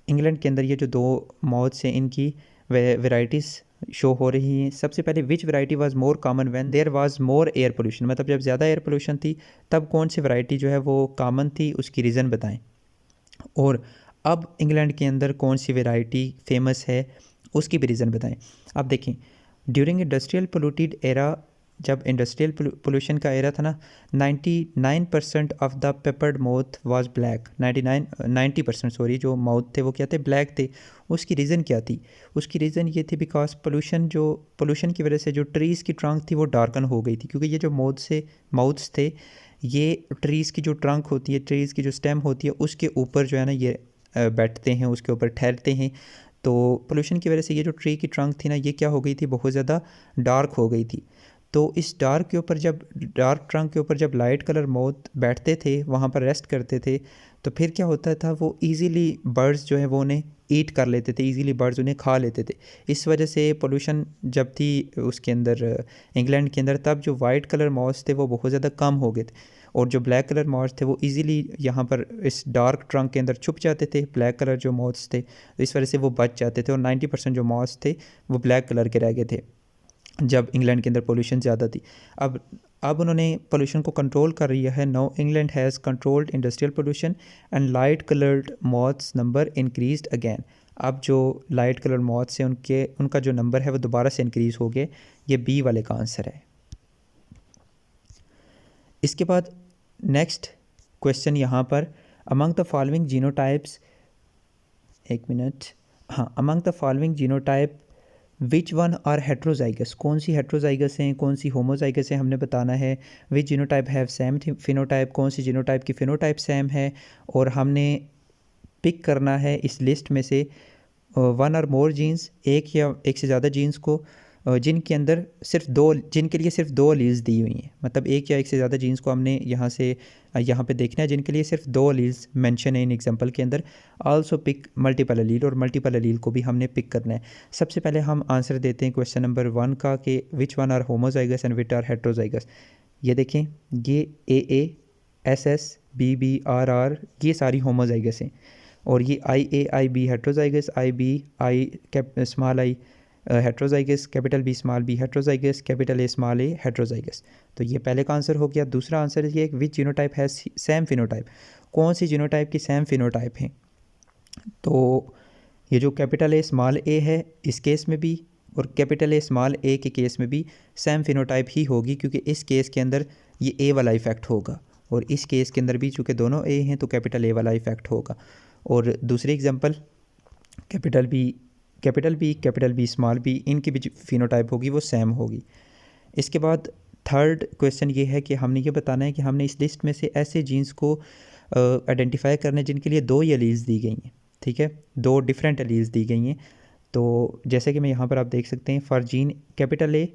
इंग्लैंड के अंदर ये जो 2 मोथ्स हैं इनकी वेराइटीज़ शो हो रही हैं। सबसे पहले which variety was more common when there was more air pollution. मतलब जब ज़्यादा एयर पोल्यूशन थी तब कौन सी वैरायटी जो है वो कॉमन थी, उसकी रीज़न बताएं। और अब इंग्लैंड के अंदर कौन सी वैरायटी फेमस है, उसकी भी रीज़न बताएं। आप देखें, ड्यूरिंग इंडस्ट्रियल पोल्यूटेड एरा जब इंडस्ट्रियल पोल्यूशन का एरा था ना, 99% of the peppered mouth was black. 90% sorry, जो माउथ थे वो क्या थे, ब्लैक थे। उसकी रीज़न क्या थी? उसकी रीज़न ये थी बिकॉज पोल्यूशन की वजह से जो ट्रीज़ की ट्रंक थी वो डार्कन हो गई थी, क्योंकि ये जो माउथ्स थे, ये ट्रीज़ की जो ट्रंक होती है, ट्रीज़ की जो स्टेम होती है, उसके ऊपर जो है ना ये बैठते हैं, उसके ऊपर ठहरते हैं। तो पोल्यूशन की वजह से ये जो ट्री की ट्रंक थी ना, ये क्या हो गई थी, बहुत ज़्यादा डार्क हो गई थी। तो इस डार्क ट्रंक के ऊपर जब लाइट कलर मोथ बैठते थे, वहाँ पर रेस्ट करते थे, तो फिर क्या होता था, वो इजीली बर्ड्स जो है वो उन्हें ईट कर लेते थे, इजीली बर्ड्स उन्हें खा लेते थे। इस वजह से पोल्यूशन जब थी उसके अंदर, इंग्लैंड के अंदर, तब जो वाइट कलर मॉस थे वो बहुत ज़्यादा कम हो गए थे, और जो ब्लैक कलर मॉस थे वो इजीली यहाँ पर इस डार्क ट्रंक के अंदर छुप जाते थे। ब्लैक कलर जो मॉस थे, तो इस वजह से वो बच जाते थे, और 90% जो मॉस थे वो ब्लैक कलर के रह गए थे जब इंग्लैंड के अंदर पोल्यूशन ज़्यादा थी। अब उन्होंने पोल्यूशन को कंट्रोल कर लिया है। Now England has controlled industrial pollution and light coloured moths number increased again. अब जो लाइट कलर मॉथ्स हैं उनका जो नंबर है वो दोबारा से इंक्रीज़ हो गया। ये बी वाले का आंसर है। इसके बाद नेक्स्ट क्वेश्चन यहाँ पर, अमंग द फॉलोइंग जीनोटाइप्स, एक मिनट, हाँ, among the following genotype which one are heterozygous, कौन सी हेट्रोजाइगस हैं, कौन सी होमोजाइगस हैं, हमने बताना है। विच जीनोटाइप हैव सेम फिनोटाइप, कौन सी जीनोटाइप की फिनोटाइप सेम है, और हमने पिक करना है इस लिस्ट में से वन और मोर जीन्स, एक या एक से ज़्यादा जीन्स को जिनके अंदर जिनके लिए सिर्फ 2 अलील्स दी हुई हैं, मतलब एक या एक से ज़्यादा जीन्स को हमने यहाँ पे देखना है जिनके लिए सिर्फ 2 अलील्स मेंशन है इन एग्जांपल के अंदर। आल्सो पिक मल्टीपल अलील, और मल्टीपल अलील को भी हमने पिक करना है। सबसे पहले हम आंसर देते हैं क्वेश्चन नंबर 1 का कि which one are homozygous and which are heterozygous. ये देखें, ये AA, SS, BB, RR, ये सारी होमोजाइगस हैं, और ये IA, IB heterozygous, IB, small I heterozygous, capital B small b heterozygous, capital A small a heterozygous. तो ये पहले का आंसर हो गया। दूसरा आंसर है कि विच जीनोटाइप है सेम फिनोटाइप, कौन सी जीनोटाइप की सेम फिनोटाइप है। तो ये जो कैपिटल A स्मॉल a है इस केस में भी, और कैपिटल A स्मॉल a के केस में भी सेम फिनोटाइप ही होगी, क्योंकि इस केस के अंदर ये A वाला इफ़ेक्ट होगा, और इस केस के अंदर भी चूँकि दोनों A हैं तो कैपिटल A वाला इफ़ेक्ट होगा। और दूसरी example capital B small b, इनकी भी फिनोटाइप होगी वो सेम होगी। इसके बाद थर्ड क्वेश्चन ये है कि हमने ये बताना है कि हमने इस लिस्ट में से ऐसे जीन्स को आइडेंटिफाई करने जिनके लिए 2 एलील्स दी गई हैं, ठीक है, 2 डिफरेंट एलील्स दी गई हैं। तो जैसे कि मैं यहाँ पर आप देख सकते हैं, फॉर जीन कैपिटल A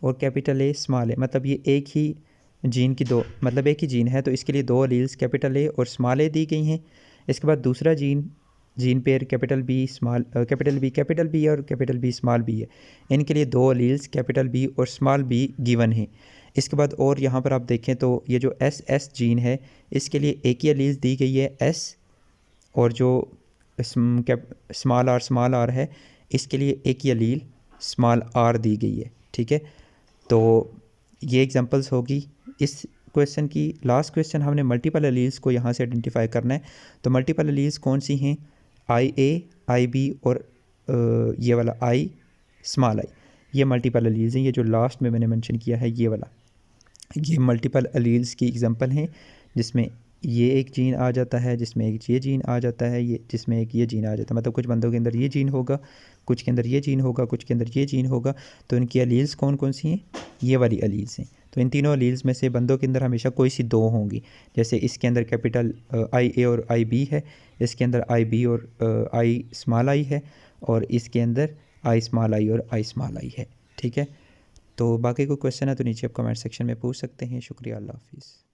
और कैपिटल A स्मॉल a, मतलब ये एक ही जीन की मतलब एक ही जीन है, तो इसके लिए 2 एलील्स कैपिटल A और स्मॉल a दी गई हैं। इसके बाद दूसरा जीन पेयर कैपिटल B और कैपिटल B स्मॉल b है, इनके लिए 2 एलील्स कैपिटल B और स्मॉल b गिवन हैं। इसके बाद और यहाँ पर आप देखें तो ये जो SS जीन है इसके लिए एक ही एलील्स दी गई है S, और जो स्मॉल r है इसके लिए एक ही एलील स्मॉल r दी गई है, ठीक है। तो ये एग्जांपल्स होगी इस क्वेश्चन की। लास्ट क्वेश्चन, हमने मल्टीपल एलील्स को यहाँ से आइडेंटिफाई करना है। तो मल्टीपल एलील्स कौन सी हैं, IA, IB और ये वाला I स्मॉल i, ये मल्टीपल एलील्स हैं। ये जो लास्ट में मैंने मेंशन किया है ये वाला, ये मल्टीपल एलील्स की एग्जांपल हैं, जिसमें ये एक जीन आ जाता है, जिसमें एक ये जीन आ जाता है, ये जिसमें एक ये जीन आ जाता है, मतलब कुछ बंदों के अंदर ये जीन होगा, कुछ के अंदर ये जीन होगा, कुछ के अंदर ये जीन होगा। तो इनकी एलील्स कौन कौन सी हैं, ये वाली एलील्स हैं। तो इन तीनों एलील्स में से बंदों के अंदर हमेशा कोई सी 2 होंगी। जैसे इसके अंदर कैपिटल IA और IB है, इसके अंदर IB और I स्मॉल i है, और इसके अंदर I स्मॉल i और I स्मॉल i है, ठीक है। तो बाकी कोई क्वेश्चन है तो नीचे आप कमेंट सेक्शन में पूछ सकते हैं। शुक्रिया, अल्लाह हाफिज़।